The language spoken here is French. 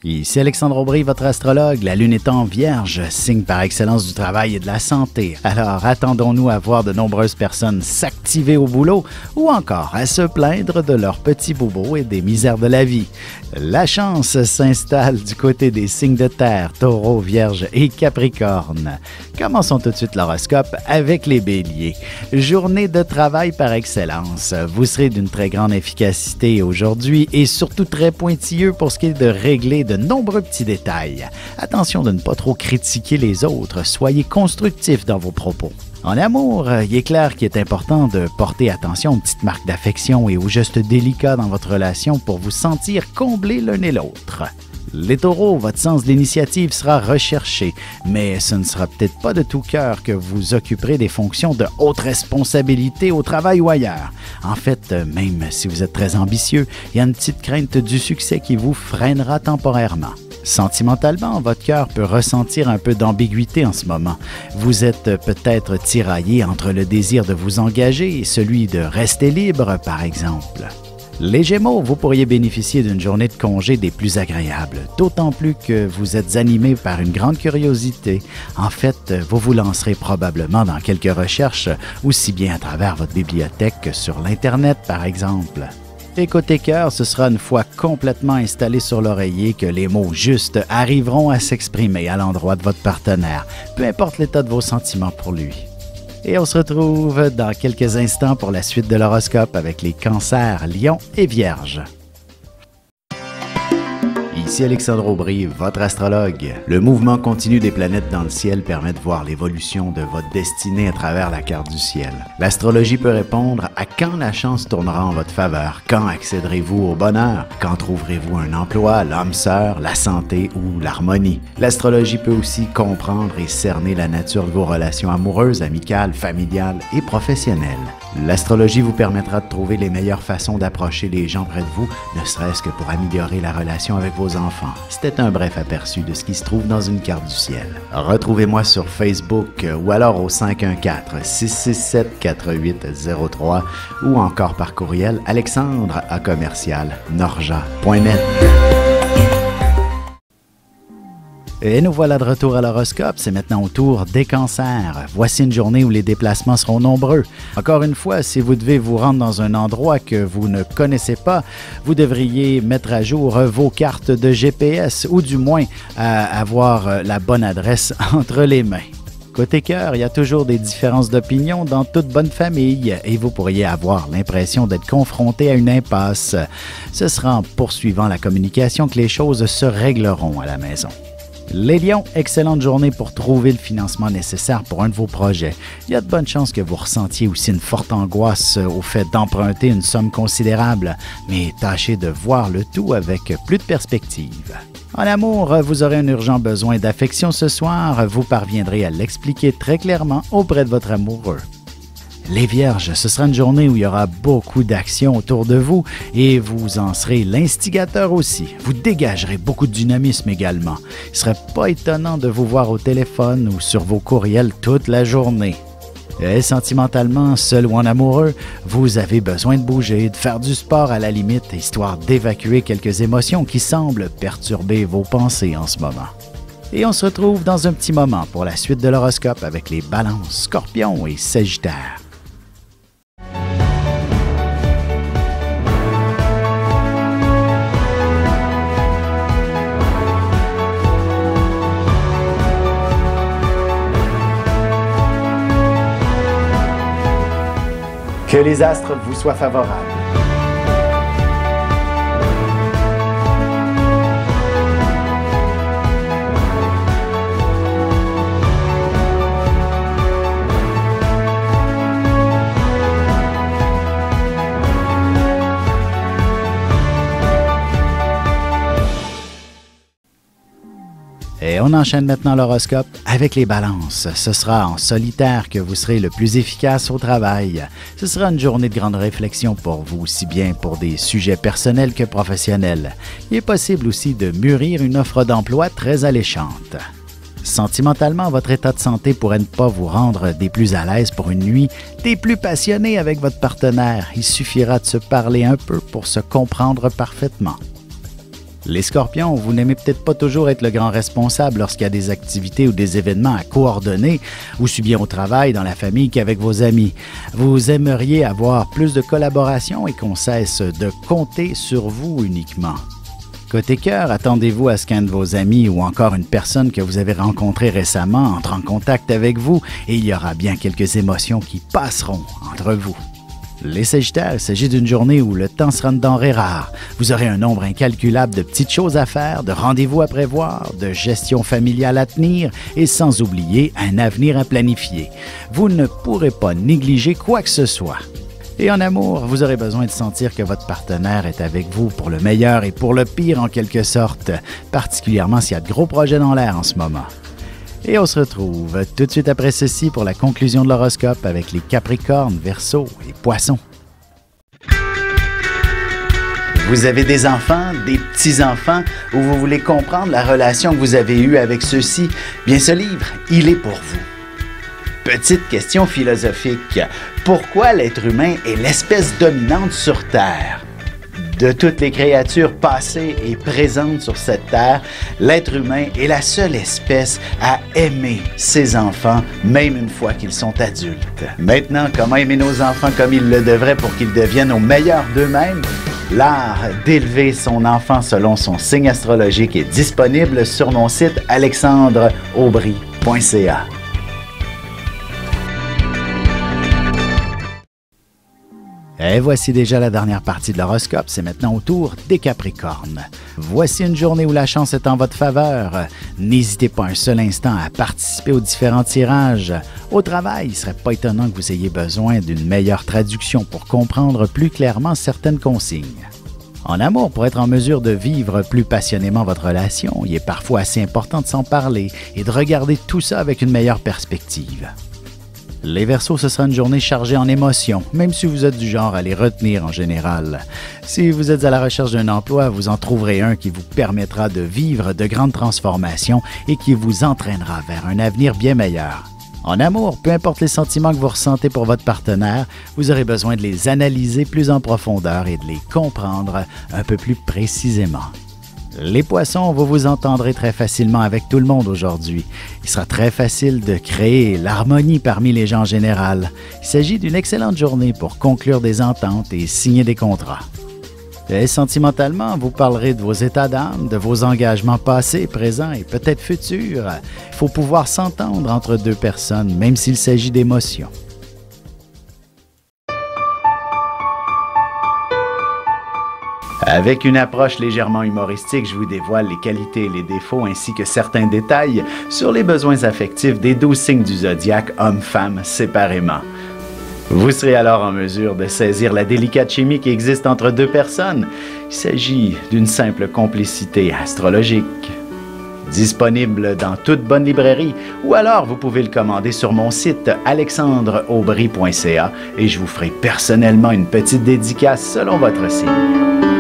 Ici Alexandre Aubry, votre astrologue. La Lune est en Vierge, signe par excellence du travail et de la santé. Alors, attendons-nous à voir de nombreuses personnes s'activer au boulot ou encore à se plaindre de leurs petits bobos et des misères de la vie. La chance s'installe du côté des signes de terre, Taureau, Vierge et Capricorne. Commençons tout de suite l'horoscope avec les Béliers. Journée de travail par excellence. Vous serez d'une très grande efficacité aujourd'hui et surtout très pointilleux pour ce qui est de régler de nombreux petits détails. Attention de ne pas trop critiquer les autres, soyez constructifs dans vos propos. En amour, il est clair qu'il est important de porter attention aux petites marques d'affection et aux gestes délicats dans votre relation pour vous sentir comblés l'un et l'autre. Les taureaux, votre sens de l'initiative sera recherché, mais ce ne sera peut-être pas de tout cœur que vous occuperez des fonctions de haute responsabilité au travail ou ailleurs. En fait, même si vous êtes très ambitieux, il y a une petite crainte du succès qui vous freinera temporairement. Sentimentalement, votre cœur peut ressentir un peu d'ambiguïté en ce moment. Vous êtes peut-être tiraillé entre le désir de vous engager et celui de rester libre, par exemple. Les Gémeaux, vous pourriez bénéficier d'une journée de congé des plus agréables, d'autant plus que vous êtes animé par une grande curiosité. En fait, vous vous lancerez probablement dans quelques recherches, aussi bien à travers votre bibliothèque que sur l'Internet, par exemple. Et côté cœur, ce sera une fois complètement installé sur l'oreiller que les mots justes arriveront à s'exprimer à l'endroit de votre partenaire, peu importe l'état de vos sentiments pour lui. Et on se retrouve dans quelques instants pour la suite de l'horoscope avec les cancers, lions et vierges. Ici Alexandre Aubry, votre astrologue. Le mouvement continu des planètes dans le ciel permet de voir l'évolution de votre destinée à travers la carte du ciel. L'astrologie peut répondre à quand la chance tournera en votre faveur, quand accéderez-vous au bonheur, quand trouverez-vous un emploi, l'âme sœur, la santé ou l'harmonie. L'astrologie peut aussi comprendre et cerner la nature de vos relations amoureuses, amicales, familiales et professionnelles. L'astrologie vous permettra de trouver les meilleures façons d'approcher les gens près de vous, ne serait-ce que pour améliorer la relation avec vos enfants. C'était un bref aperçu de ce qui se trouve dans une carte du ciel. Retrouvez-moi sur Facebook ou alors au 514-667-4803 ou encore par courriel alexandre@norja.net. Et nous voilà de retour à l'horoscope, c'est maintenant au tour des cancers. Voici une journée où les déplacements seront nombreux. Encore une fois, si vous devez vous rendre dans un endroit que vous ne connaissez pas, vous devriez mettre à jour vos cartes de GPS ou du moins avoir la bonne adresse entre les mains. Côté cœur, il y a toujours des différences d'opinion dans toute bonne famille et vous pourriez avoir l'impression d'être confronté à une impasse. Ce sera en poursuivant la communication que les choses se régleront à la maison. Les lions, excellente journée pour trouver le financement nécessaire pour un de vos projets. Il y a de bonnes chances que vous ressentiez aussi une forte angoisse au fait d'emprunter une somme considérable, mais tâchez de voir le tout avec plus de perspective. En amour, vous aurez un urgent besoin d'affection ce soir, vous parviendrez à l'expliquer très clairement auprès de votre amoureux. Les Vierges, ce sera une journée où il y aura beaucoup d'actions autour de vous et vous en serez l'instigateur aussi. Vous dégagerez beaucoup de dynamisme également. Il ne serait pas étonnant de vous voir au téléphone ou sur vos courriels toute la journée. Et sentimentalement, seul ou en amoureux, vous avez besoin de bouger, de faire du sport à la limite, histoire d'évacuer quelques émotions qui semblent perturber vos pensées en ce moment. Et on se retrouve dans un petit moment pour la suite de l'horoscope avec les Balances, Scorpions et Sagittaires. Que les astres vous soient favorables. Et on enchaîne maintenant l'horoscope avec les balances. Ce sera en solitaire que vous serez le plus efficace au travail. Ce sera une journée de grande réflexion pour vous, aussi bien pour des sujets personnels que professionnels. Il est possible aussi de mûrir une offre d'emploi très alléchante. Sentimentalement, votre état de santé pourrait ne pas vous rendre des plus à l'aise pour une nuit, des plus passionné avec votre partenaire. Il suffira de se parler un peu pour se comprendre parfaitement. Les scorpions, vous n'aimez peut-être pas toujours être le grand responsable lorsqu'il y a des activités ou des événements à coordonner, aussi bien au travail, dans la famille qu'avec vos amis. Vous aimeriez avoir plus de collaboration et qu'on cesse de compter sur vous uniquement. Côté cœur, attendez-vous à ce qu'un de vos amis ou encore une personne que vous avez rencontrée récemment entre en contact avec vous et il y aura bien quelques émotions qui passeront entre vous. Les Sagittaires, il s'agit d'une journée où le temps sera une denrée rare. Vous aurez un nombre incalculable de petites choses à faire, de rendez-vous à prévoir, de gestion familiale à tenir et sans oublier un avenir à planifier. Vous ne pourrez pas négliger quoi que ce soit. Et en amour, vous aurez besoin de sentir que votre partenaire est avec vous pour le meilleur et pour le pire en quelque sorte, particulièrement s'il y a de gros projets dans l'air en ce moment. Et on se retrouve tout de suite après ceci pour la conclusion de l'horoscope avec les Capricornes, Verseaux et Poissons. Vous avez des enfants, des petits-enfants, ou vous voulez comprendre la relation que vous avez eue avec ceux-ci? Bien, ce livre, il est pour vous. Petite question philosophique. Pourquoi l'être humain est l'espèce dominante sur Terre? De toutes les créatures passées et présentes sur cette terre, l'être humain est la seule espèce à aimer ses enfants, même une fois qu'ils sont adultes. Maintenant, comment aimer nos enfants comme ils le devraient pour qu'ils deviennent au meilleur d'eux-mêmes? L'art d'élever son enfant selon son signe astrologique est disponible sur mon site alexandreaubry.ca. Et voici déjà la dernière partie de l'horoscope, c'est maintenant au tour des Capricornes. Voici une journée où la chance est en votre faveur. N'hésitez pas un seul instant à participer aux différents tirages. Au travail, il ne serait pas étonnant que vous ayez besoin d'une meilleure traduction pour comprendre plus clairement certaines consignes. En amour, pour être en mesure de vivre plus passionnément votre relation, il est parfois assez important de s'en parler et de regarder tout ça avec une meilleure perspective. Les Verseaux, ce sera une journée chargée en émotions, même si vous êtes du genre à les retenir en général. Si vous êtes à la recherche d'un emploi, vous en trouverez un qui vous permettra de vivre de grandes transformations et qui vous entraînera vers un avenir bien meilleur. En amour, peu importe les sentiments que vous ressentez pour votre partenaire, vous aurez besoin de les analyser plus en profondeur et de les comprendre un peu plus précisément. Les Poissons, vous vous entendrez très facilement avec tout le monde aujourd'hui. Il sera très facile de créer l'harmonie parmi les gens en général. Il s'agit d'une excellente journée pour conclure des ententes et signer des contrats. Et sentimentalement, vous parlerez de vos états d'âme, de vos engagements passés, présents et peut-être futurs. Il faut pouvoir s'entendre entre deux personnes, même s'il s'agit d'émotions. Avec une approche légèrement humoristique, je vous dévoile les qualités et les défauts ainsi que certains détails sur les besoins affectifs des 12 signes du zodiaque, hommes-femmes séparément. Vous serez alors en mesure de saisir la délicate chimie qui existe entre deux personnes. Il s'agit d'une simple complicité astrologique. Disponible dans toute bonne librairie ou alors vous pouvez le commander sur mon site alexandreaubry.ca et je vous ferai personnellement une petite dédicace selon votre signe.